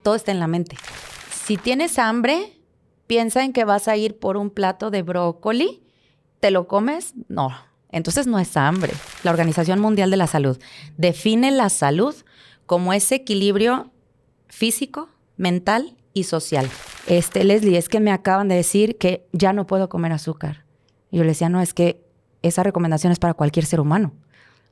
todo está en la mente. Si tienes hambre, piensa en que vas a ir por un plato de brócoli, ¿te lo comes? No, entonces no es hambre. La Organización Mundial de la Salud define la salud como ese equilibrio físico, mental y social. Leslie, es que me acaban de decir que ya no puedo comer azúcar. Y yo le decía, no, es que esa recomendación es para cualquier ser humano.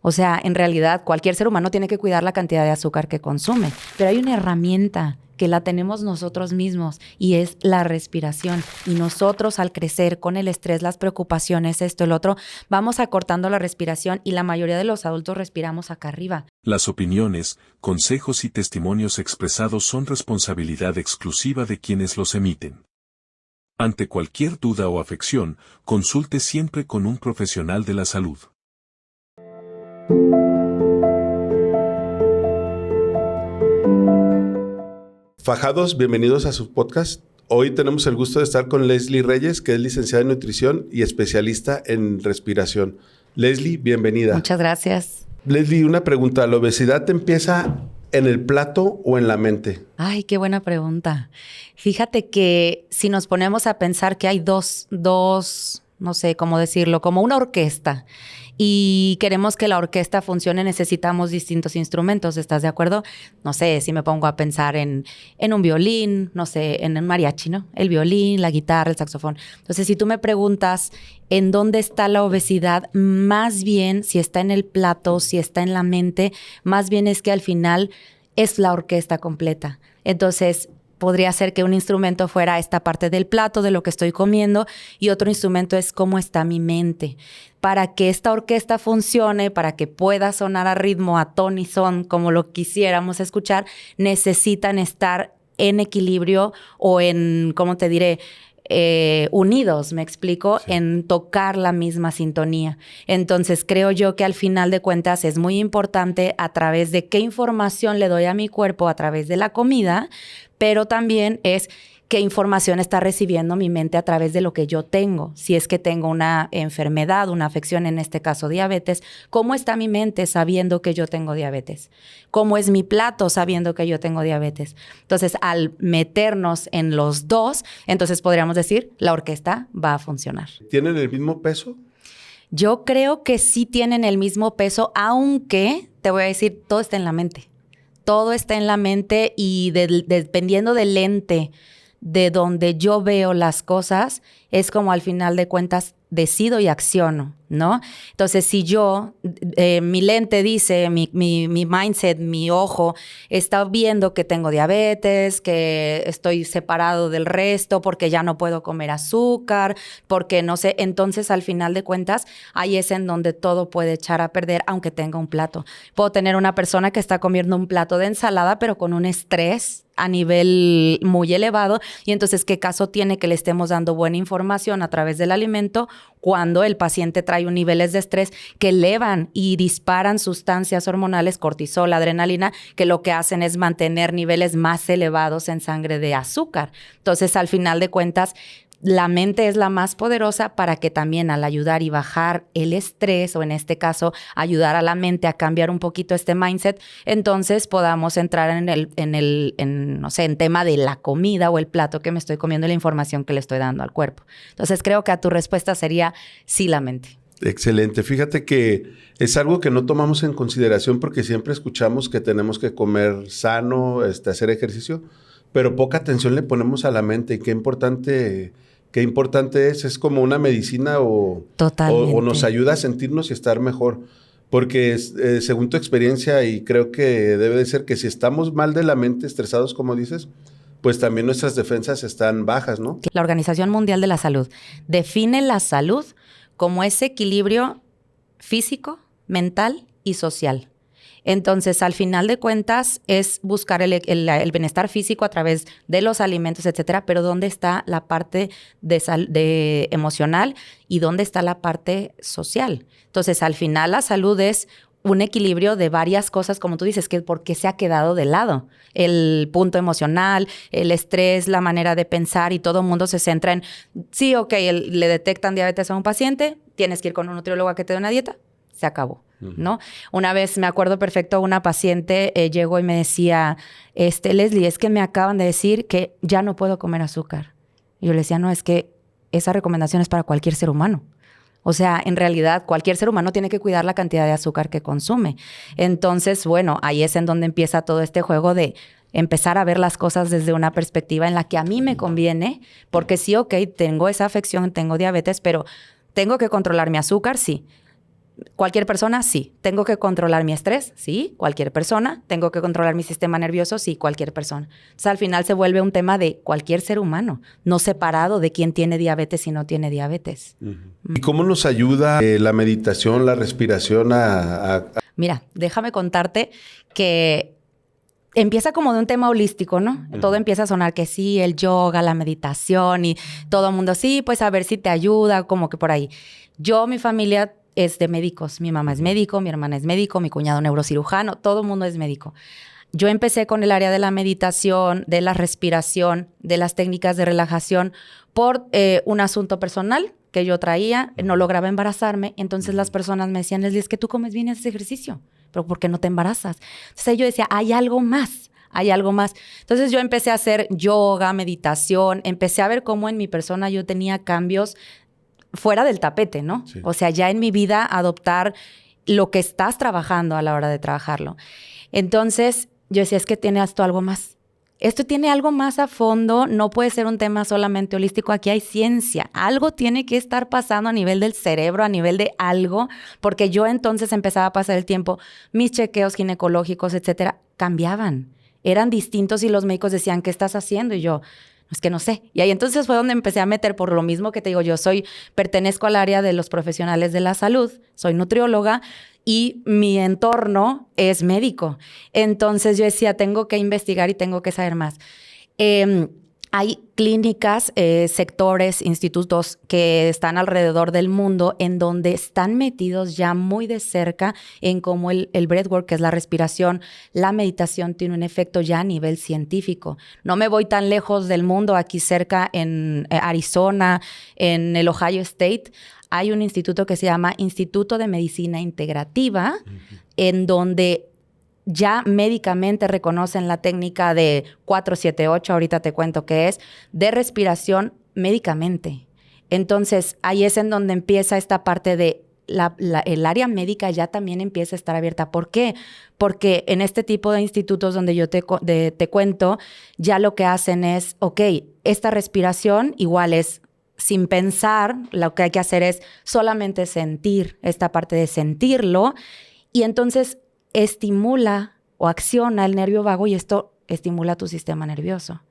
O sea, en realidad, cualquier ser humano tiene que cuidar la cantidad de azúcar que consume. Pero hay una herramienta que la tenemos nosotros mismos y es la respiración. Y nosotros al crecer con el estrés, las preocupaciones, esto, el otro, vamos acortando la respiración y la mayoría de los adultos respiramos acá arriba. Las opiniones, consejos y testimonios expresados son responsabilidad exclusiva de quienes los emiten. Ante cualquier duda o afección, consulte siempre con un profesional de la salud. Fajados, bienvenidos a su podcast. Hoy tenemos el gusto de estar con Leslie Reyes, que es licenciada en nutrición y especialista en respiración. Leslie, bienvenida. Muchas gracias. Leslie, una pregunta. ¿La obesidad empieza en el plato o en la mente? Ay, qué buena pregunta. Fíjate que si nos ponemos a pensar que hay dos, no sé cómo decirlo, como una orquesta, y queremos que la orquesta funcione, necesitamos distintos instrumentos, ¿estás de acuerdo? No sé, si me pongo a pensar en un violín, no sé, en un mariachi, ¿no? El violín, la guitarra, el saxofón. Entonces, si tú me preguntas en dónde está la obesidad, más bien si está en el plato, si está en la mente, más bien es que al final es la orquesta completa. Entonces, podría ser que un instrumento fuera esta parte del plato, de lo que estoy comiendo, y otro instrumento es cómo está mi mente. Para que esta orquesta funcione, para que pueda sonar a ritmo, a ton y son, como lo quisiéramos escuchar, necesitan estar en equilibrio o en, ¿cómo te diré?, unidos, ¿me explico? Sí. En tocar la misma sintonía. Entonces, creo yo que al final de cuentas es muy importante a través de qué información le doy a mi cuerpo a través de la comida, pero también es qué información está recibiendo mi mente a través de lo que yo tengo. Si es que tengo una enfermedad, una afección, en este caso diabetes, ¿cómo está mi mente sabiendo que yo tengo diabetes? ¿Cómo es mi plato sabiendo que yo tengo diabetes? Entonces, al meternos en los dos, entonces podríamos decir, la orquesta va a funcionar. ¿Tienen el mismo peso? Yo creo que sí tienen el mismo peso, aunque, te voy a decir, todo está en la mente. Todo está en la mente y dependiendo del lente de donde yo veo las cosas, es como al final de cuentas decido y acciono, ¿no? Entonces, si yo, mi lente dice, mi mindset, mi ojo, está viendo que tengo diabetes, que estoy separado del resto porque ya no puedo comer azúcar, porque no sé, entonces al final de cuentas, ahí es en donde todo puede echar a perder, aunque tenga un plato. Puedo tener una persona que está comiendo un plato de ensalada, pero con un estrés a nivel muy elevado, y entonces, ¿qué caso tiene que le estemos dando buena información a través del alimento cuando el paciente trae niveles de estrés que elevan y disparan sustancias hormonales, cortisol, adrenalina, que lo que hacen es mantener niveles más elevados en sangre de azúcar? Entonces, al final de cuentas, la mente es la más poderosa para que también al ayudar y bajar el estrés, o en este caso, ayudar a la mente a cambiar un poquito este mindset, entonces podamos entrar no sé, en tema de la comida o el plato que me estoy comiendo, la información que le estoy dando al cuerpo. Entonces, creo que a tu respuesta sería sí, la mente. Excelente. Fíjate que es algo que no tomamos en consideración porque siempre escuchamos que tenemos que comer sano, hacer ejercicio, pero poca atención le ponemos a la mente. Y qué importante es como una medicina o nos ayuda a sentirnos y estar mejor. Porque según tu experiencia, y creo que debe de ser que si estamos mal de la mente, estresados como dices, pues también nuestras defensas están bajas, ¿no? La Organización Mundial de la Salud define la salud como ese equilibrio físico, mental y social. Entonces, al final de cuentas, es buscar el bienestar físico a través de los alimentos, etcétera, pero ¿dónde está la parte de emocional y dónde está la parte social? Entonces, al final, la salud es un equilibrio de varias cosas, como tú dices, que por qué se ha quedado de lado. El punto emocional, el estrés, la manera de pensar, y todo el mundo se centra en, sí, ok, le detectan diabetes a un paciente, tienes que ir con un nutriólogo a que te dé una dieta. se acabó, ¿no? Una vez me acuerdo perfecto, una paciente llegó y me decía, Leslie, es que me acaban de decir que ya no puedo comer azúcar. Y yo le decía, no, es que esa recomendación es para cualquier ser humano. O sea, en realidad, cualquier ser humano tiene que cuidar la cantidad de azúcar que consume. Entonces, bueno, ahí es en donde empieza todo este juego de empezar a ver las cosas desde una perspectiva en la que a mí me conviene, porque sí, ok, tengo esa afección, tengo diabetes, pero ¿tengo que controlar mi azúcar? Sí. ¿Cualquier persona? Sí. ¿Tengo que controlar mi estrés? Sí. ¿Cualquier persona? ¿Tengo que controlar mi sistema nervioso? Sí. ¿Cualquier persona? O sea, al final se vuelve un tema de cualquier ser humano, no separado de quién tiene diabetes y no tiene diabetes. ¿Y cómo nos ayuda la meditación, la respiración Mira, déjame contarte que empieza como de un tema holístico, ¿no? Todo empieza a sonar que sí, el yoga, la meditación y todo el mundo, sí, pues a ver si te ayuda, como que por ahí. Mi familia es de médicos. Mi mamá es médico, mi hermana es médico, mi cuñado neurocirujano, todo el mundo es médico. Yo empecé con el área de la meditación, de la respiración, de las técnicas de relajación por un asunto personal que yo traía. No lograba embarazarme. Entonces las personas me decían, Leslie, es que tú comes bien ese ejercicio, pero ¿por qué no te embarazas? Entonces yo decía, hay algo más. Hay algo más. Entonces yo empecé a hacer yoga, meditación, empecé a ver cómo en mi persona yo tenía cambios fuera del tapete, ¿no? Sí. O sea, ya en mi vida adoptar lo que estás trabajando a la hora de trabajarlo. Entonces, yo decía, es que tiene esto algo más. Esto tiene algo más a fondo, no puede ser un tema solamente holístico, aquí hay ciencia. Algo tiene que estar pasando a nivel del cerebro, a nivel de algo, porque yo entonces empezaba a pasar el tiempo, mis chequeos ginecológicos, etcétera, cambiaban. Eran distintos y los médicos decían, ¿qué estás haciendo? Y yo, es que no sé. Y ahí entonces fue donde empecé a meter, por lo mismo que te digo, pertenezco al área de los profesionales de la salud, soy nutrióloga y mi entorno es médico. Entonces yo decía, tengo que investigar y tengo que saber más. Hay clínicas, sectores, institutos que están alrededor del mundo en donde están metidos ya muy de cerca en cómo el breathwork, que es la respiración, la meditación tiene un efecto ya a nivel científico. No me voy tan lejos del mundo, aquí cerca en Arizona, en el Ohio State, hay un instituto que se llama Instituto de Medicina Integrativa, en donde ya médicamente reconocen la técnica de 478, ahorita te cuento qué es, de respiración médicamente. Entonces, ahí es en donde empieza esta parte de el área médica ya también empieza a estar abierta. ¿Por qué? Porque en este tipo de institutos donde yo te cuento, ya lo que hacen es, ok, esta respiración igual es sin pensar, lo que hay que hacer es solamente sentir, esta parte de sentirlo, y entonces estimula o acciona el nervio vago y esto estimula tu sistema nervioso.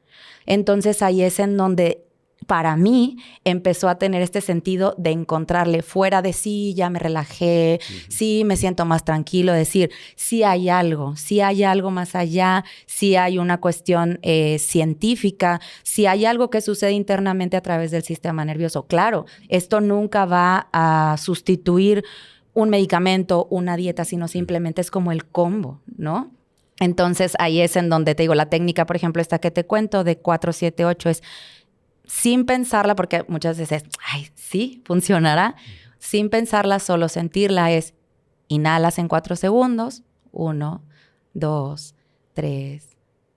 Entonces ahí es en donde para mí empezó a tener este sentido de encontrarle fuera de sí, ya me relajé, sí me siento más tranquilo, decir, sí hay algo más allá, sí hay una cuestión científica, sí hay algo que sucede internamente a través del sistema nervioso. Claro, esto nunca va a sustituir un medicamento, una dieta, sino simplemente es como el combo, ¿no? Entonces ahí es en donde te digo, la técnica, por ejemplo, esta que te cuento de 478 es sin pensarla, porque muchas veces, ay, sí, funcionará. Sin pensarla, solo sentirla es, inhalas en 4 segundos, 1, 2, 3,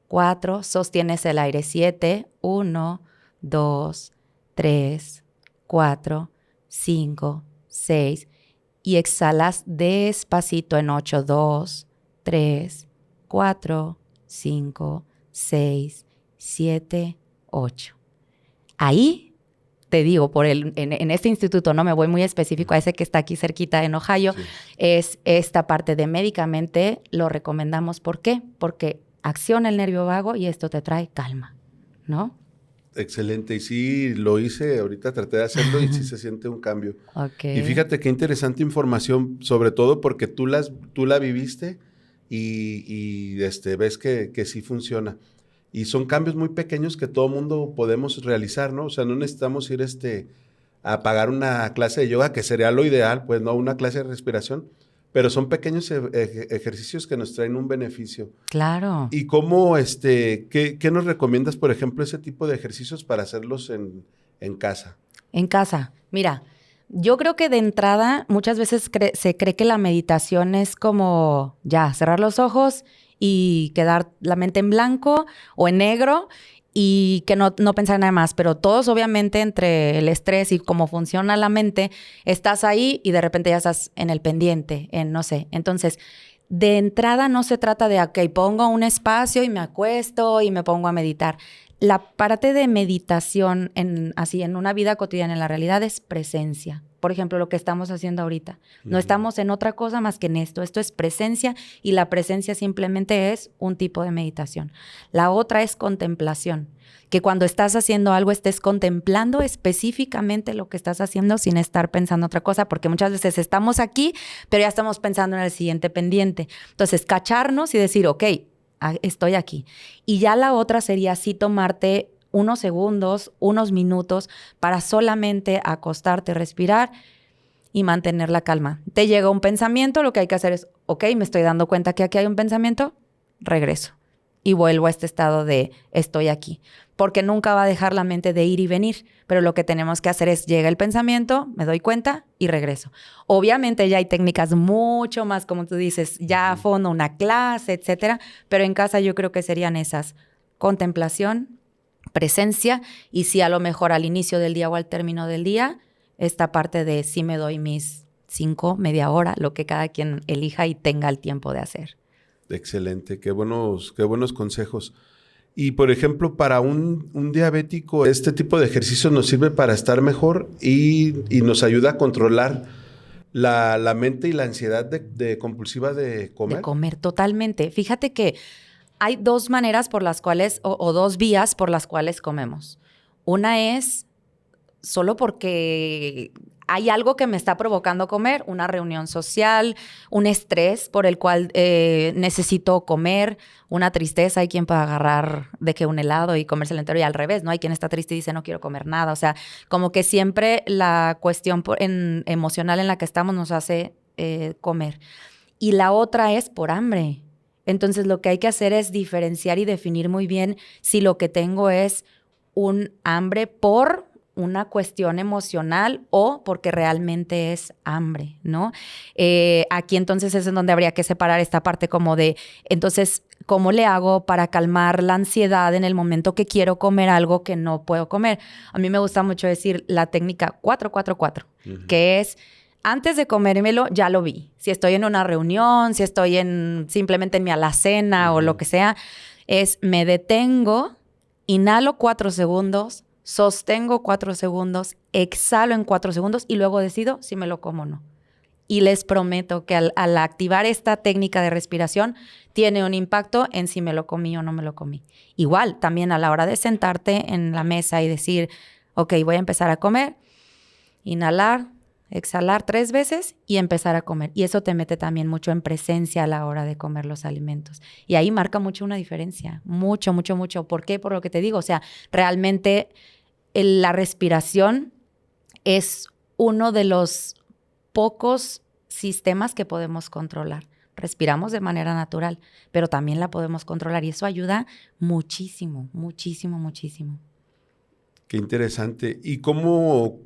4, sostienes el aire 7, 1, 2, 3, 4, 5, 6, y exhalas despacito en 8, 2, 3, 4, 5, 6, 7, 8. Ahí, te digo, en este instituto, no me voy muy específico a ese que está aquí cerquita en Ohio, sí. Es esta parte de médicamente, lo recomendamos. ¿Por qué? Porque acciona el nervio vago y esto te trae calma, ¿no? Excelente. Y sí, lo hice, ahorita traté de hacerlo y sí se siente un cambio. Okay. Y fíjate qué interesante información, sobre todo porque tú la viviste y ves que sí funciona. Y son cambios muy pequeños que todo mundo podemos realizar, ¿no? O sea, no necesitamos ir a pagar una clase de yoga, que sería lo ideal, pues no una clase de respiración, pero son pequeños ejercicios que nos traen un beneficio. Claro. ¿Y cómo, qué nos recomiendas, por ejemplo, ese tipo de ejercicios para hacerlos en casa? En casa. Mira, Yo creo que de entrada muchas veces se cree que la meditación es como ya cerrar los ojos y quedar la mente en blanco o en negro y que no pensar nada más. Pero todos obviamente entre el estrés y cómo funciona la mente, estás ahí y de repente ya estás en el pendiente, en no sé. Entonces, de entrada no se trata de, ok, pongo un espacio y me acuesto y me pongo a meditar. La parte de meditación en una vida cotidiana, en la realidad, es presencia. Por ejemplo, lo que estamos haciendo ahorita. No estamos en otra cosa más que en esto. Esto es presencia y la presencia simplemente es un tipo de meditación. La otra es contemplación. Que cuando estás haciendo algo estés contemplando específicamente lo que estás haciendo sin estar pensando otra cosa, porque muchas veces estamos aquí, pero ya estamos pensando en el siguiente pendiente. Entonces, cacharnos y decir, ok, estoy aquí. Y ya la otra sería así tomarte unos segundos, unos minutos para solamente acostarte, respirar y mantener la calma. Te llega un pensamiento, lo que hay que hacer es, ok, me estoy dando cuenta que aquí hay un pensamiento, regreso y vuelvo a este estado de estoy aquí. Porque nunca va a dejar la mente de ir y venir, pero lo que tenemos que hacer es llega el pensamiento, me doy cuenta y regreso. Obviamente ya hay técnicas mucho más, como tú dices, ya a fondo, una clase, etcétera, pero en casa yo creo que serían esas: contemplación, presencia y sí, a lo mejor al inicio del día o al término del día, esta parte de sí me doy mis 5, media hora, lo que cada quien elija y tenga el tiempo de hacer. Excelente, qué buenos consejos. Y, por ejemplo, para un diabético, este tipo de ejercicio nos sirve para estar mejor y nos ayuda a controlar la mente y la ansiedad de compulsiva de comer. De comer, totalmente. Fíjate que hay 2 maneras por las cuales, o 2 vías por las cuales comemos. Una es solo porque hay algo que me está provocando comer, una reunión social, un estrés por el cual necesito comer, una tristeza. Hay quien puede agarrar de que un helado y comerse el entero y al revés, ¿no? Hay quien está triste y dice no quiero comer nada. O sea, como que siempre la cuestión emocional en la que estamos nos hace comer. Y la otra es por hambre. Entonces lo que hay que hacer es diferenciar y definir muy bien si lo que tengo es un hambre por una cuestión emocional o porque realmente es hambre, ¿no? Aquí entonces es en donde habría que separar esta parte como de, entonces, ¿cómo le hago para calmar la ansiedad en el momento que quiero comer algo que no puedo comer? A mí me gusta mucho decir la técnica 4-4-4, que es, antes de comérmelo, ya lo vi. Si estoy en una reunión, si estoy simplemente en mi alacena o lo que sea, es me detengo, inhalo 4 segundos, sostengo 4 segundos, exhalo en 4 segundos y luego decido si me lo como o no. Y les prometo que al activar esta técnica de respiración tiene un impacto en si me lo comí o no me lo comí. Igual, también a la hora de sentarte en la mesa y decir, ok, voy a empezar a comer, inhalar, exhalar 3 veces y empezar a comer. Y eso te mete también mucho en presencia a la hora de comer los alimentos. Y ahí marca mucho una diferencia. Mucho, mucho, mucho. ¿Por qué? Por lo que te digo. O sea, realmente la respiración es uno de los pocos sistemas que podemos controlar. Respiramos de manera natural, pero también la podemos controlar y eso ayuda muchísimo, muchísimo, muchísimo. Qué interesante. ¿Y cómo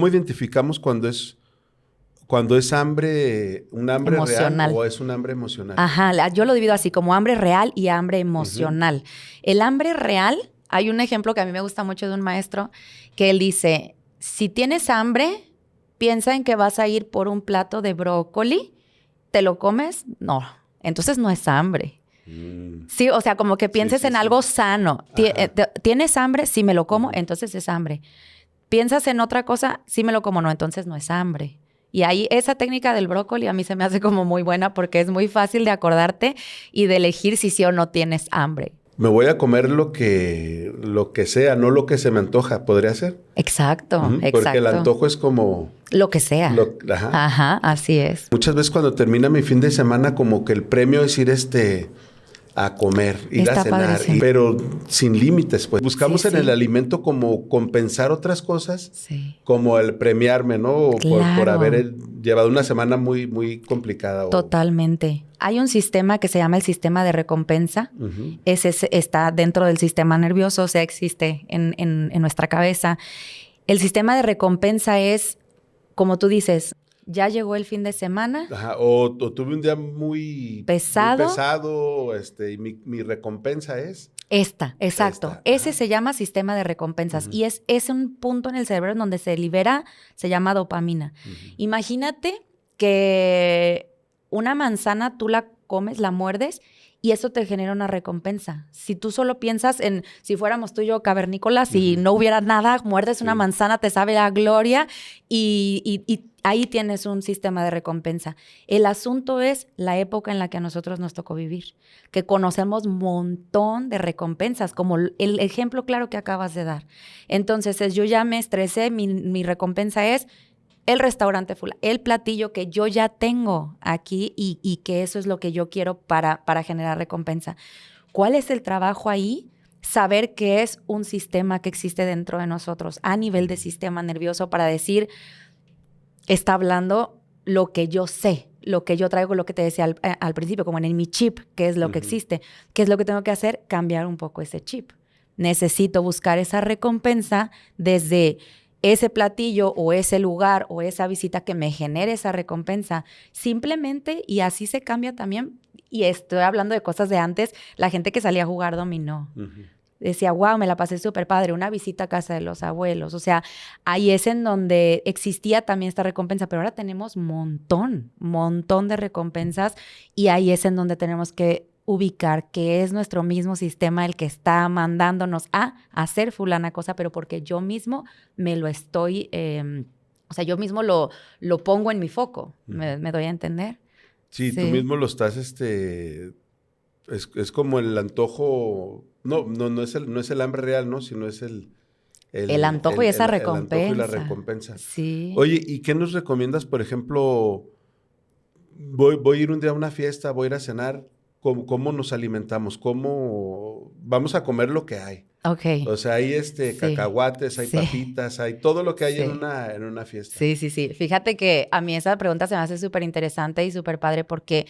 identificamos cuando es hambre, un hambre emocional real o es un hambre emocional? Ajá, yo lo divido así, como hambre real y hambre emocional. El hambre real, hay un ejemplo que a mí me gusta mucho de un maestro que él dice, si tienes hambre, piensa en que vas a ir por un plato de brócoli, ¿te lo comes? No, entonces no es hambre. Sí, o sea, como que pienses en algo sano. ¿Tienes hambre? Si me lo como, entonces es hambre. ¿Piensas en otra cosa? Si me lo como, no, entonces no es hambre. Y ahí esa técnica del brócoli a mí se me hace como muy buena porque es muy fácil de acordarte y de elegir si sí o no tienes hambre. Me voy a comer lo que sea, no lo que se me antoja. ¿Podría ser? Exacto, exacto. Porque el antojo es como... Lo que sea. Ajá, así es. Muchas veces cuando termina mi fin de semana, como que el premio es ir a comer, ir a cenar, pero sin límites, pues. Buscamos en el alimento como compensar otras cosas, como el premiarme, ¿no? Claro. Por haber llevado una semana muy, muy complicada. Totalmente. Hay un sistema que se llama el sistema de recompensa. Ese está dentro del sistema nervioso, o sea, existe en nuestra cabeza. El sistema de recompensa es como tú dices, ya llegó el fin de semana. Ajá, o tuve un día muy pesado. Muy pesado, y mi recompensa es... Exacto. Ese se llama sistema de recompensas. Y es un punto en el cerebro en donde se libera, se llama dopamina. Imagínate que una manzana tú la comes, la muerdes, y eso te genera una recompensa. Si tú solo piensas en, si fuéramos tú y yo cavernícolas y no hubiera nada, muerdes una manzana, te sabe a gloria y ahí tienes un sistema de recompensa. El asunto es la época en la que a nosotros nos tocó vivir, que conocemos un montón de recompensas, como el ejemplo claro que acabas de dar. Entonces, yo ya me estresé, mi recompensa es el restaurante full, el platillo que yo ya tengo aquí y que eso es lo que yo quiero para generar recompensa. ¿Cuál es el trabajo ahí? Saber que es un sistema que existe dentro de nosotros a nivel de sistema nervioso para decir, está hablando lo que yo sé, lo que yo traigo, lo que te decía al principio, como en mi chip, que es lo que existe. ¿Qué es lo que tengo que hacer? Cambiar un poco ese chip. Necesito buscar esa recompensa desde ese platillo o ese lugar o esa visita que me genere esa recompensa. Simplemente, y así se cambia también, y estoy hablando de cosas de antes, la gente que salía a jugar dominó. Decía, wow, me la pasé súper padre, una visita a casa de los abuelos. O sea, ahí es en donde existía también esta recompensa, pero ahora tenemos montón de recompensas y ahí es en donde tenemos que ubicar que es nuestro mismo sistema el que está mandándonos a hacer fulana cosa, pero porque yo mismo me lo estoy, o sea, yo mismo lo pongo en mi foco. ¿Me doy a entender? Sí, tú mismo lo estás, es como el antojo, no es el hambre real, ¿no? Sino es el antojo y esa recompensa. El antojo y la recompensa. Sí. Oye, ¿y qué nos recomiendas? Por ejemplo, voy a ir un día a una fiesta, voy a ir a cenar. ¿Cómo nos alimentamos? ¿Cómo vamos a comer lo que hay? Ok. O sea, hay cacahuates, hay papitas, hay todo lo que hay en una fiesta. Sí. Fíjate que a mí esa pregunta se me hace súper interesante y súper padre porque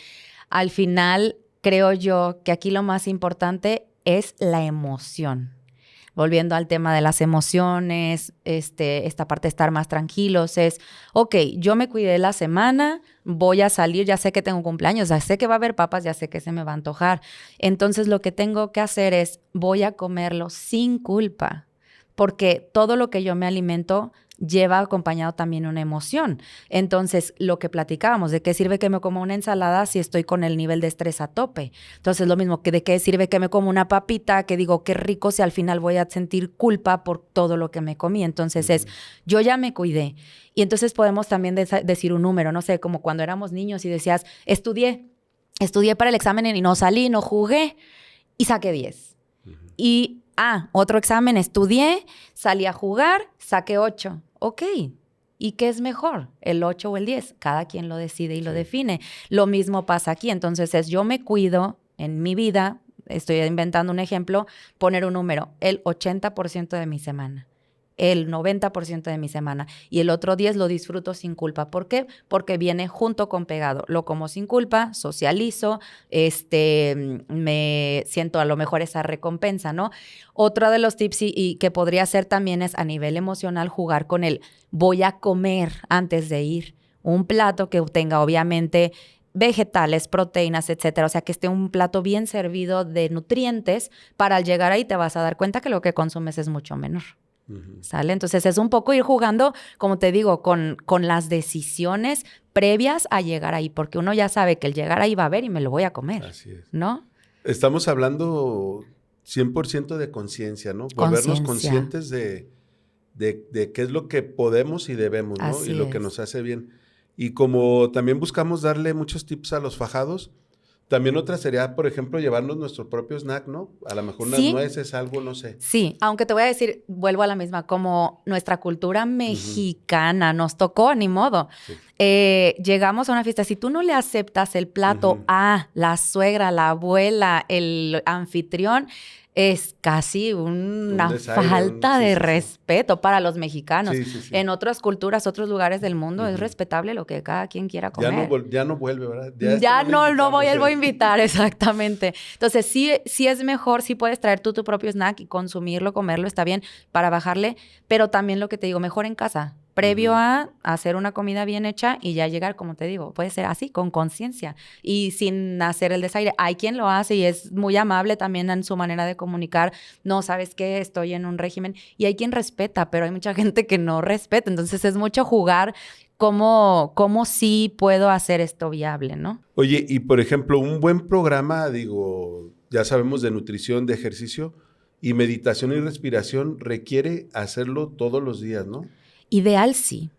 al final creo yo que aquí lo más importante es la emoción. Volviendo al tema de las emociones, esta parte de estar más tranquilos es, ok, yo me cuidé la semana, voy a salir, ya sé que tengo cumpleaños, ya sé que va a haber papas, ya sé que se me va a antojar. Entonces lo que tengo que hacer es, voy a comerlo sin culpa, porque todo lo que yo me alimento lleva acompañado también una emoción. Entonces, lo que platicábamos, ¿de qué sirve que me coma una ensalada si estoy con el nivel de estrés a tope? Entonces, lo mismo, que ¿de qué sirve que me como una papita que digo, qué rico, si al final voy a sentir culpa por todo lo que me comí? Entonces, yo ya me cuidé. Y entonces podemos también decir un número, no sé, como cuando éramos niños y decías, estudié para el examen y no salí, no jugué y saqué 10. Y, otro examen, estudié, salí a jugar, saqué 8. Ok, ¿y qué es mejor? ¿El 8 o el 10? Cada quien lo decide y lo define. Lo mismo pasa aquí. Entonces, yo me cuido en mi vida, estoy inventando un ejemplo, poner un número, el 80% de mi semana, el 90% de mi semana, y el otro 10 lo disfruto sin culpa. ¿Por qué? Porque viene junto con pegado. Lo como sin culpa, socializo, me siento a lo mejor esa recompensa, ¿no? Otro de los tips y que podría ser también es a nivel emocional jugar con el voy a comer antes de ir. Un plato que tenga obviamente vegetales, proteínas, etcétera. O sea, que esté un plato bien servido de nutrientes para al llegar ahí te vas a dar cuenta que lo que consumes es mucho menor. ¿Sale? Entonces es un poco ir jugando, como te digo, con las decisiones previas a llegar ahí, porque uno ya sabe que el llegar ahí va a ver y me lo voy a comer. Así es. ¿No? Estamos hablando 100% de conciencia, ¿no? Volvernos conscientes de qué es lo que podemos y debemos, ¿no? Así y lo que nos hace bien. Y como también buscamos darle muchos tips a los fajados, también otra sería, por ejemplo, llevarnos nuestro propio snack, ¿no? A lo mejor unas nueces, algo, no sé. Sí, aunque te voy a decir, vuelvo a la misma, como nuestra cultura mexicana nos tocó, ni modo. Sí. Llegamos a una fiesta, si tú no le aceptas el plato a la suegra, la abuela, el anfitrión, es casi una falta de respeto para los mexicanos. Sí. En otras culturas, otros lugares del mundo, es respetable lo que cada quien quiera comer. Ya no vuelve, ¿verdad? Ya no voy a invitar, exactamente. Entonces, sí es mejor, sí puedes traer tú tu propio snack y consumirlo, comerlo, está bien, para bajarle, pero también lo que te digo, mejor en casa. previo a hacer una comida bien hecha y ya llegar, como te digo, puede ser así, con conciencia y sin hacer el desaire. Hay quien lo hace y es muy amable también en su manera de comunicar. No, ¿sabes qué? Estoy en un régimen. Y hay quien respeta, pero hay mucha gente que no respeta. Entonces es mucho jugar cómo sí puedo hacer esto viable, ¿no? Oye, y por ejemplo, un buen programa, digo, ya sabemos de nutrición, de ejercicio y meditación y respiración requiere hacerlo todos los días, ¿no? Ideal sí.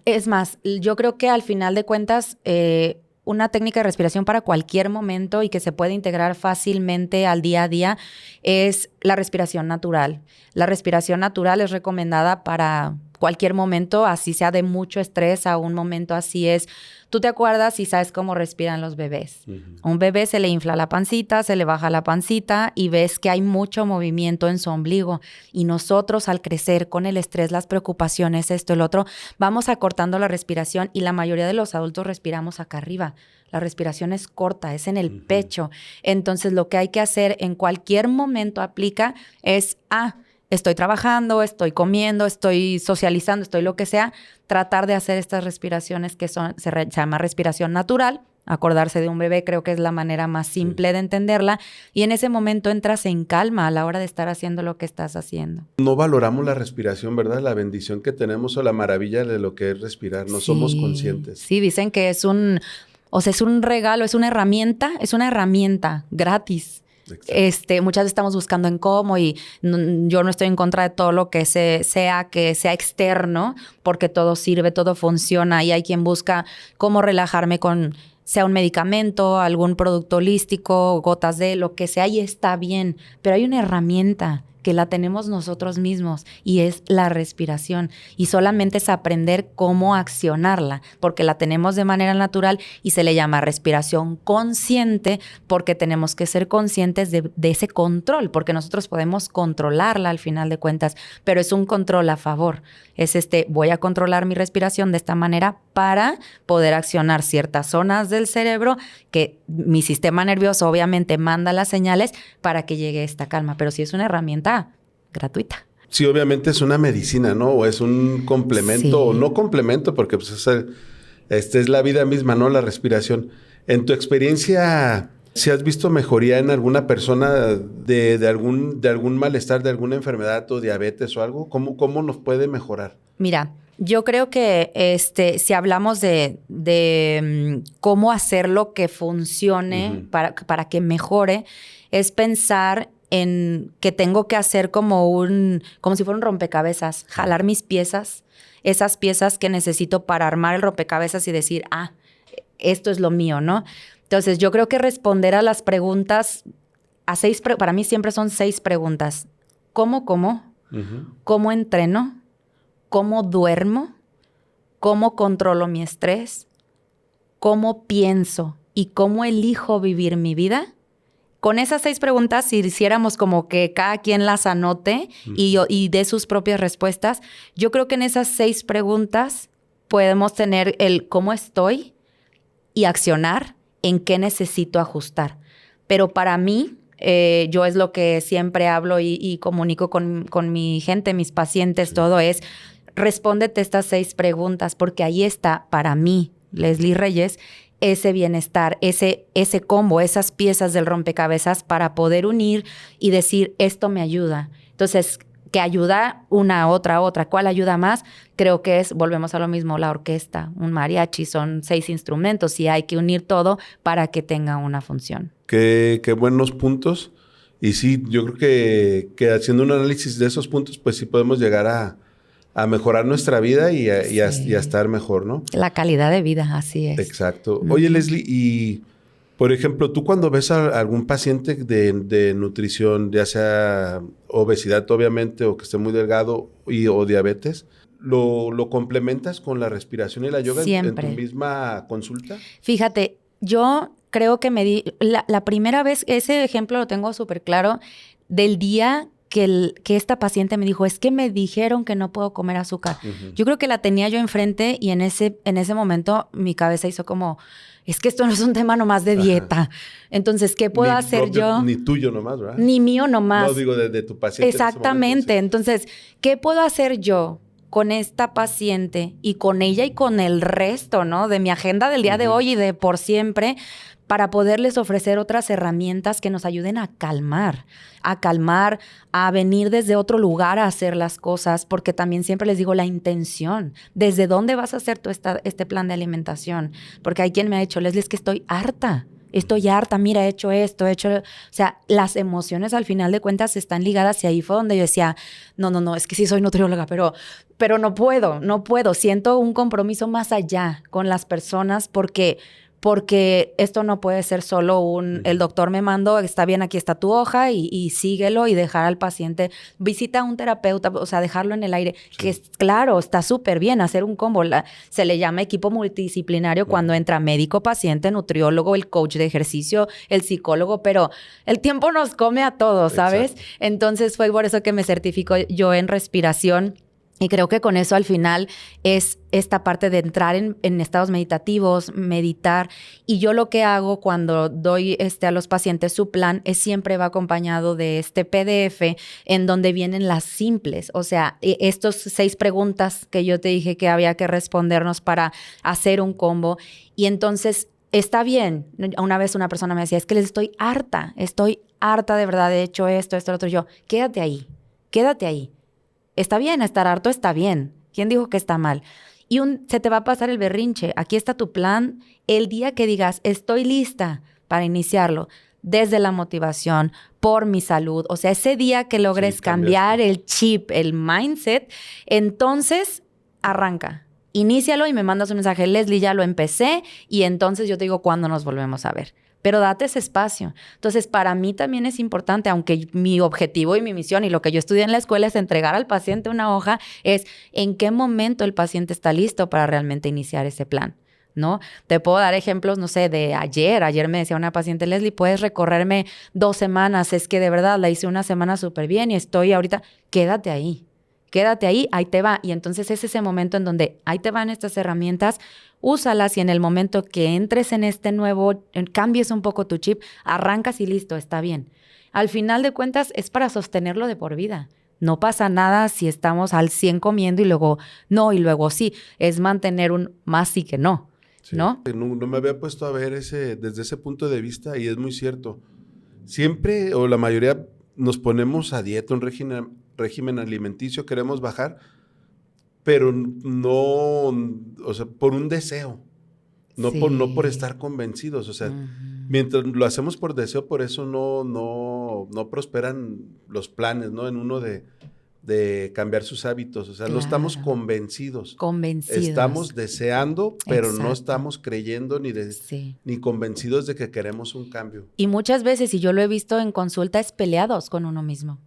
Es más, yo creo que al final de cuentas, una técnica de respiración para cualquier momento y que se puede integrar fácilmente al día a día es la respiración natural. La respiración natural es recomendada para cualquier momento, así sea de mucho estrés a un momento así es. Tú te acuerdas y sabes cómo respiran los bebés. A un bebé se le infla la pancita, se le baja la pancita y ves que hay mucho movimiento en su ombligo. Y nosotros al crecer con el estrés, las preocupaciones, esto, el otro, vamos acortando la respiración y la mayoría de los adultos respiramos acá arriba. La respiración es corta, es en el pecho. Entonces lo que hay que hacer en cualquier momento aplica es, estoy trabajando, estoy comiendo, estoy socializando, estoy lo que sea, tratar de hacer estas respiraciones que se llama respiración natural. Acordarse de un bebé creo que es la manera más simple de entenderla. Y en ese momento entras en calma a la hora de estar haciendo lo que estás haciendo. No valoramos la respiración, ¿verdad? La bendición que tenemos o la maravilla de lo que es respirar. No somos conscientes. Sí, dicen que es un regalo, es una herramienta gratis. Muchas veces estamos buscando en cómo y yo no estoy en contra de todo lo que sea externo, porque todo sirve, todo funciona y hay quien busca cómo relajarme con, sea un medicamento, algún producto holístico, gotas de lo que sea y está bien, pero hay una herramienta que la tenemos nosotros mismos y es la respiración y solamente es aprender cómo accionarla porque la tenemos de manera natural y se le llama respiración consciente porque tenemos que ser conscientes de ese control porque nosotros podemos controlarla al final de cuentas, pero es un control a favor. Es voy a controlar mi respiración de esta manera para poder accionar ciertas zonas del cerebro que mi sistema nervioso obviamente manda las señales para que llegue esta calma, pero sí es una herramienta gratuita. Sí, obviamente es una medicina, ¿no? O es un complemento, o no complemento, porque pues es la vida misma, ¿no? La respiración. En tu experiencia, ¿si has visto mejoría en alguna persona de algún malestar, de alguna enfermedad o diabetes o algo? ¿Cómo nos puede mejorar? Mira, yo creo que si hablamos de cómo hacer lo que funcione para que mejore, es pensar en que tengo que hacer como si fuera un rompecabezas, jalar mis piezas, esas piezas que necesito para armar el rompecabezas y decir, esto es lo mío, ¿no? Entonces, yo creo que responder a las preguntas, para mí siempre son 6 preguntas. ¿Cómo como? ¿Cómo entreno? ¿Cómo duermo? ¿Cómo controlo mi estrés? ¿Cómo pienso? ¿Y cómo elijo vivir mi vida? Con esas 6 preguntas, si hiciéramos como que cada quien las anote y dé sus propias respuestas, yo creo que en esas 6 preguntas podemos tener el cómo estoy y accionar en qué necesito ajustar. Pero para mí, yo es lo que siempre hablo y comunico con mi gente, mis pacientes, todo es respóndete estas 6 preguntas porque ahí está para mí, Leslie Reyes, ese bienestar, ese combo, esas piezas del rompecabezas para poder unir y decir, esto me ayuda. Entonces, ¿qué ayuda? Una, otra. ¿Cuál ayuda más? Creo que volvemos a lo mismo, la orquesta, un mariachi, son 6 instrumentos y hay que unir todo para que tenga una función. Qué buenos puntos. Y sí, yo creo que haciendo un análisis de esos puntos, pues sí podemos llegar a mejorar nuestra vida y a estar mejor, ¿no? La calidad de vida, así es. Exacto. Oye, Leslie, y por ejemplo, tú cuando ves a algún paciente de nutrición, ya sea obesidad obviamente, o que esté muy delgado o diabetes, ¿lo complementas con la respiración y la yoga en tu misma consulta? Fíjate, yo creo que la primera vez, ese ejemplo lo tengo súper claro, del día que esta paciente me dijo, es que me dijeron que no puedo comer azúcar. Yo creo que la tenía yo enfrente y en ese momento mi cabeza hizo como, es que esto no es un tema nomás de dieta. Entonces, ¿qué puedo hacer yo? Ni tuyo nomás, ¿verdad? Ni mío nomás. No, digo de tu paciente. Exactamente. Entonces, ¿qué puedo hacer yo con esta paciente y con ella y con el resto, ¿no? De mi agenda del día de hoy y de por siempre, para poderles ofrecer otras herramientas que nos ayuden a calmar, a venir desde otro lugar a hacer las cosas, porque también siempre les digo la intención. ¿Desde dónde vas a hacer tú este plan de alimentación? Porque hay quien me ha dicho, Leslie, es que estoy harta, mira, he hecho esto, O sea, las emociones al final de cuentas están ligadas y ahí fue donde yo decía, no, es que sí soy nutrióloga, pero no puedo. Siento un compromiso más allá con las personas porque esto no puede ser solo el doctor me mandó, está bien, aquí está tu hoja y síguelo y dejar al paciente. Visita a un terapeuta, o sea, dejarlo en el aire, sí. Que es, claro, está súper bien hacer un combo. Se le llama equipo multidisciplinario cuando entra médico, paciente, nutriólogo, el coach de ejercicio, el psicólogo, pero el tiempo nos come a todos, ¿sabes? Exacto. Entonces fue por eso que me certifico yo en respiración. Y creo que con eso al final es esta parte de entrar en estados meditativos, meditar. Y yo lo que hago cuando doy a los pacientes su plan es siempre va acompañado de este PDF en donde vienen las simples. O sea, estos 6 preguntas que yo te dije que había que respondernos para hacer un combo. Y entonces está bien. Una vez una persona me decía, es que estoy harta de verdad, he hecho esto, lo otro. Yo, quédate ahí. Está bien, estar harto está bien. ¿Quién dijo que está mal? Y se te va a pasar el berrinche. Aquí está tu plan. El día que digas, estoy lista para iniciarlo, desde la motivación, por mi salud. O sea, ese día que logres cambiar el chip, el mindset, entonces arranca. Inícialo y me mandas un mensaje. Leslie, ya lo empecé. Y entonces yo te digo, ¿cuándo nos volvemos a ver? Pero date ese espacio. Entonces, para mí también es importante, aunque mi objetivo y mi misión y lo que yo estudié en la escuela es entregar al paciente una hoja, es en qué momento el paciente está listo para realmente iniciar ese plan, ¿no? Te puedo dar ejemplos, no sé, de ayer. Ayer me decía una paciente, Leslie, ¿puedes recorrerme 2 semanas? Es que de verdad la hice una semana súper bien y estoy ahorita... Quédate ahí, ahí te va. Y entonces es ese momento en donde ahí te van estas herramientas, úsalas y en el momento que entres en este nuevo, cambies un poco tu chip, arrancas y listo, está bien. Al final de cuentas es para sostenerlo de por vida. No pasa nada si estamos al 100 comiendo y luego no, y luego sí. Es mantener un más sí que no, sí. ¿No? No me había puesto a ver desde ese punto de vista y es muy cierto. Siempre o la mayoría nos ponemos a dieta, un régimen alimenticio, queremos bajar, pero no, o sea, por un deseo, no por estar convencidos. O sea, mientras lo hacemos por deseo, por eso no prosperan los planes, ¿no? En uno de cambiar sus hábitos. O sea, no estamos convencidos. Estamos deseando, pero no estamos creyendo ni convencidos de que queremos un cambio. Y muchas veces, y yo lo he visto en consulta, es peleados con uno mismo.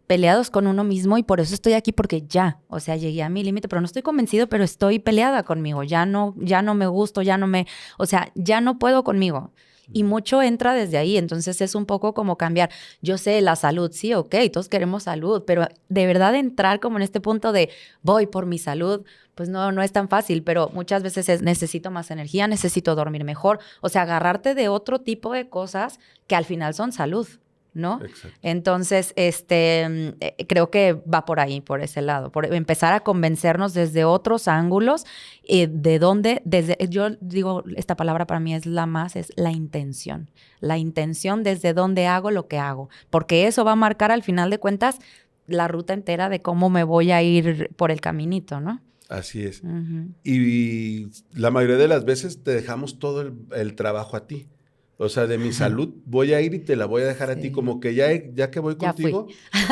Peleados con uno mismo y por eso estoy aquí, porque llegué a mi límite, pero no estoy convencido, pero estoy peleada conmigo. Ya no me gusto, ya no puedo conmigo. Y mucho entra desde ahí, entonces es un poco como cambiar. Yo sé, la salud, sí, ok, todos queremos salud, pero de verdad entrar como en este punto de voy por mi salud, pues no es tan fácil, pero muchas veces necesito más energía, necesito dormir mejor, o sea, agarrarte de otro tipo de cosas que al final son salud, ¿no? Exacto. Entonces, creo que va por ahí, por ese lado, por empezar a convencernos desde otros ángulos, yo digo, esta palabra para mí es la intención. La intención desde dónde hago lo que hago, porque eso va a marcar al final de cuentas la ruta entera de cómo me voy a ir por el caminito, ¿no? Así es. Y la mayoría de las veces te dejamos todo el trabajo a ti. O sea, de mi salud voy a ir y te la voy a dejar a ti. Como que ya que voy contigo,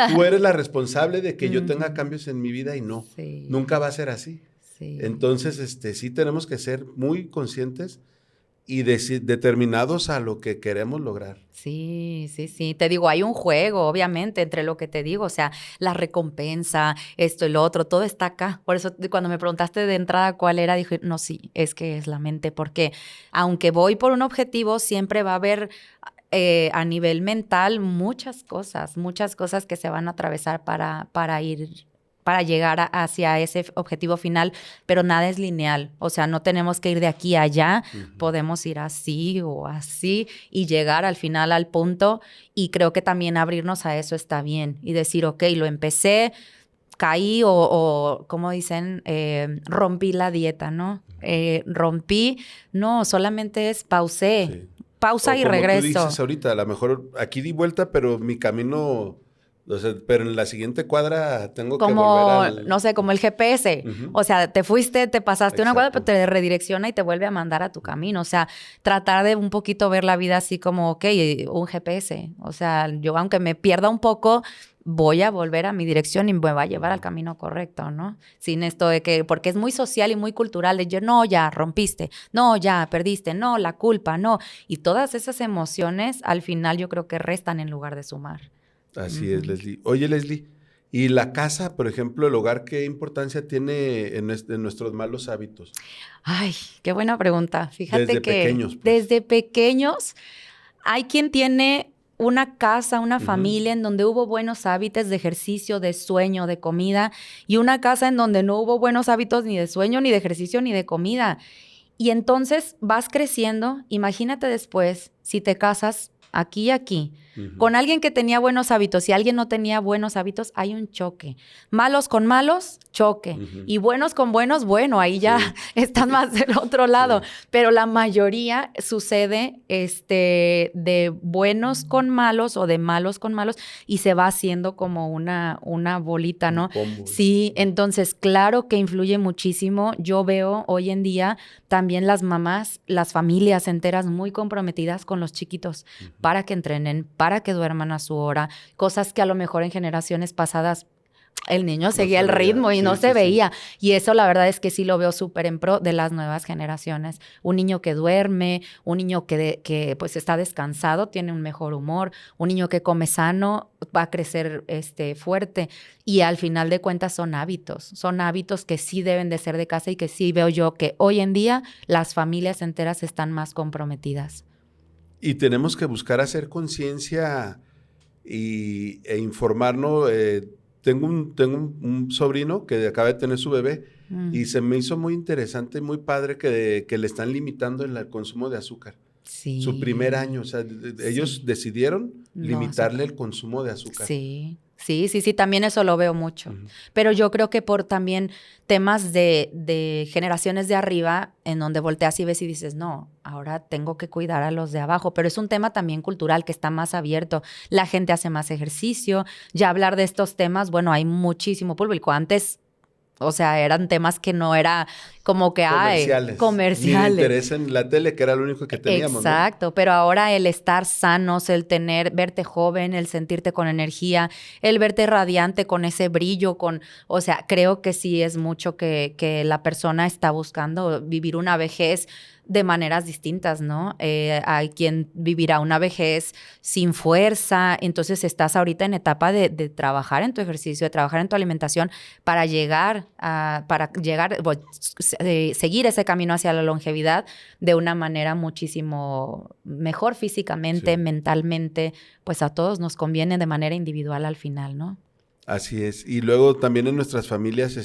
tú eres la responsable de que yo tenga cambios en mi vida y no. Nunca va a ser así. Entonces, sí tenemos que ser muy conscientes y determinados a lo que queremos lograr. Sí. Te digo, hay un juego, obviamente, entre lo que te digo, o sea, la recompensa, esto y lo otro, todo está acá. Por eso, cuando me preguntaste de entrada cuál era, dije, no, sí, es que es la mente, porque aunque voy por un objetivo, siempre va a haber a nivel mental muchas cosas que se van a atravesar para llegar hacia ese objetivo final, pero nada es lineal. O sea, no tenemos que ir de aquí a allá, podemos ir así o así y llegar al final al punto. Y creo que también abrirnos a eso está bien y decir, ok, lo empecé, caí o como dicen, rompí la dieta, ¿no? No, solamente es pausé. Sí. Pausa O y como regreso. tú dices ahorita, a lo mejor aquí di vuelta, pero mi camino, o sea, pero en la siguiente cuadra tengo que volver Como, al... no sé, como el GPS. Ujú. O sea, te fuiste, te pasaste una cuadra, pero Exacto. te redirecciona y te vuelve a mandar a tu camino. O sea, tratar de un poquito ver la vida así como, ok, un GPS. O sea, yo aunque me pierda un poco, voy a volver a mi dirección y me va a llevar al camino correcto, ¿no? Sin esto de que, porque es muy social y muy cultural, de yo, no, ya rompiste, no, ya perdiste, no, la culpa, no. Y todas esas emociones al final yo creo que restan en lugar de sumar. Así es, Leslie. Oye, Leslie, ¿y la casa, por ejemplo, el hogar, qué importancia tiene en nuestros malos hábitos? Ay, qué buena pregunta. Fíjate Desde que pequeños, pues. desde pequeños hay quien tiene una casa, una Ujú. familia en donde hubo buenos hábitos de ejercicio, de sueño, de comida, y una casa en donde no hubo buenos hábitos ni de sueño, ni de ejercicio, ni de comida. Y entonces vas creciendo. Imagínate después, si te casas aquí y aquí, Ujú. con alguien que tenía buenos hábitos y alguien no tenía buenos hábitos, hay un choque. Malos con malos, choque. Ujú. Y buenos con buenos, bueno, ahí ya Sí. están más del otro lado. Sí. Pero la mayoría sucede de buenos con malos o de malos con malos y se va haciendo como una bolita, Un ¿no? combo. Sí, entonces claro que influye muchísimo. Yo veo hoy en día también las mamás, las familias enteras muy comprometidas con los chiquitos para que entrenen, para que duerman a su hora, cosas que a lo mejor en generaciones pasadas el niño No seguía se el veía. ritmo y no Sí, se sí, sí. veía. Y eso la verdad es que sí lo veo súper en pro de las nuevas generaciones. Un niño que duerme, un niño que pues está descansado, tiene un mejor humor, un niño que come sano va a crecer fuerte. Y al final de cuentas son hábitos que sí deben de ser de casa y que sí veo yo que hoy en día las familias enteras están más comprometidas. Y tenemos que buscar hacer conciencia e informarnos. Tengo un sobrino que acaba de tener su bebé y se me hizo muy interesante y muy padre que le están limitando el consumo de azúcar. Su primer Sí, año, o sea, ellos sí. decidieron No, limitarle azúcar. el consumo de azúcar. Sí, también eso lo veo mucho. Ujú. Pero yo creo que por también temas de generaciones de arriba, en donde volteas y ves y dices, no, ahora tengo que cuidar a los de abajo. Pero es un tema también cultural que está más abierto. La gente hace más ejercicio. Ya hablar de estos temas, bueno, hay muchísimo público. Antes, o sea, eran temas que no era como que, ay, Comerciales, ni de comerciales. interés en la tele, que era lo único que teníamos, ¿no? Exacto, pero ahora el estar sanos, el verte joven, el sentirte con energía, el verte radiante con ese brillo, o sea, creo que sí es mucho que la persona está buscando vivir una vejez de maneras distintas, ¿no? Hay quien vivirá una vejez sin fuerza, entonces estás ahorita en etapa de trabajar en tu ejercicio, de trabajar en tu alimentación para seguir ese camino hacia la longevidad de una manera muchísimo mejor físicamente, Sí. mentalmente, pues a todos nos conviene de manera individual al final, ¿no? Así es. Y luego también en nuestras familias,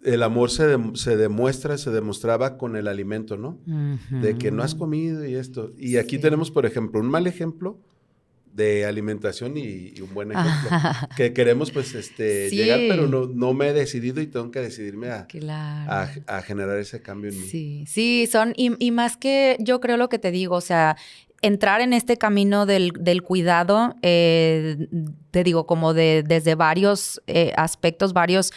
el amor se demuestra, se demostraba con el alimento, ¿no? De que no has Ujú. comido y esto. Y aquí Sí. tenemos, por ejemplo, un mal ejemplo de alimentación y un buen ejemplo. Que queremos, pues, llegar, pero Sí, no me he decidido y tengo que decidirme claro. a generar ese cambio en mí. Sí, y más que yo creo lo que te digo, o sea, entrar en este camino del cuidado, te digo, como desde varios aspectos, varios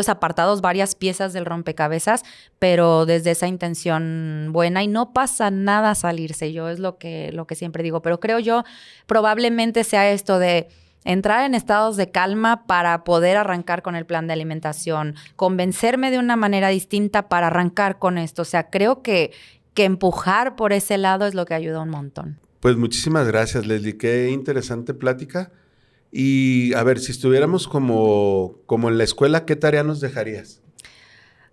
apartados, varias piezas del rompecabezas, pero desde esa intención buena y no pasa nada salirse, yo es lo que siempre digo, pero creo yo probablemente sea esto de entrar en estados de calma para poder arrancar con el plan de alimentación, convencerme de una manera distinta para arrancar con esto. O sea, creo que empujar por ese lado es lo que ayuda un montón. Pues muchísimas gracias, Leslie. Qué interesante plática. Y a ver, si estuviéramos como en la escuela, ¿qué tarea nos dejarías?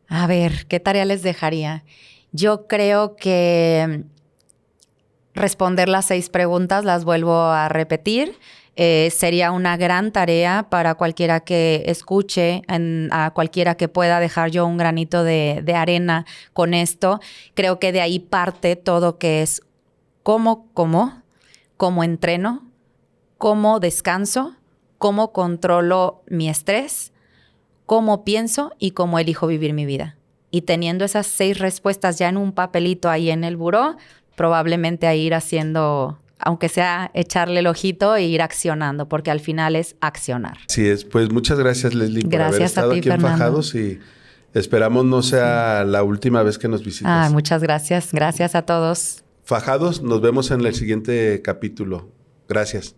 A ver, ¿qué tarea les dejaría? Yo creo que responder las 6 preguntas, las vuelvo a repetir. Sería una gran tarea para cualquiera que escuche, a cualquiera que pueda dejar yo un granito de arena con esto. Creo que de ahí parte todo que es cómo entreno, cómo descanso, cómo controlo mi estrés, cómo pienso y cómo elijo vivir mi vida. Y teniendo esas 6 respuestas ya en un papelito ahí en el buró, probablemente a ir haciendo, aunque sea echarle el ojito e ir accionando, porque al final es accionar. Así es. Pues muchas gracias, Leslie, por haber estado aquí en Fajados y esperamos no sea la última vez que nos visites. Muchas gracias. Gracias a todos. Fajados, nos vemos en el siguiente capítulo. Gracias.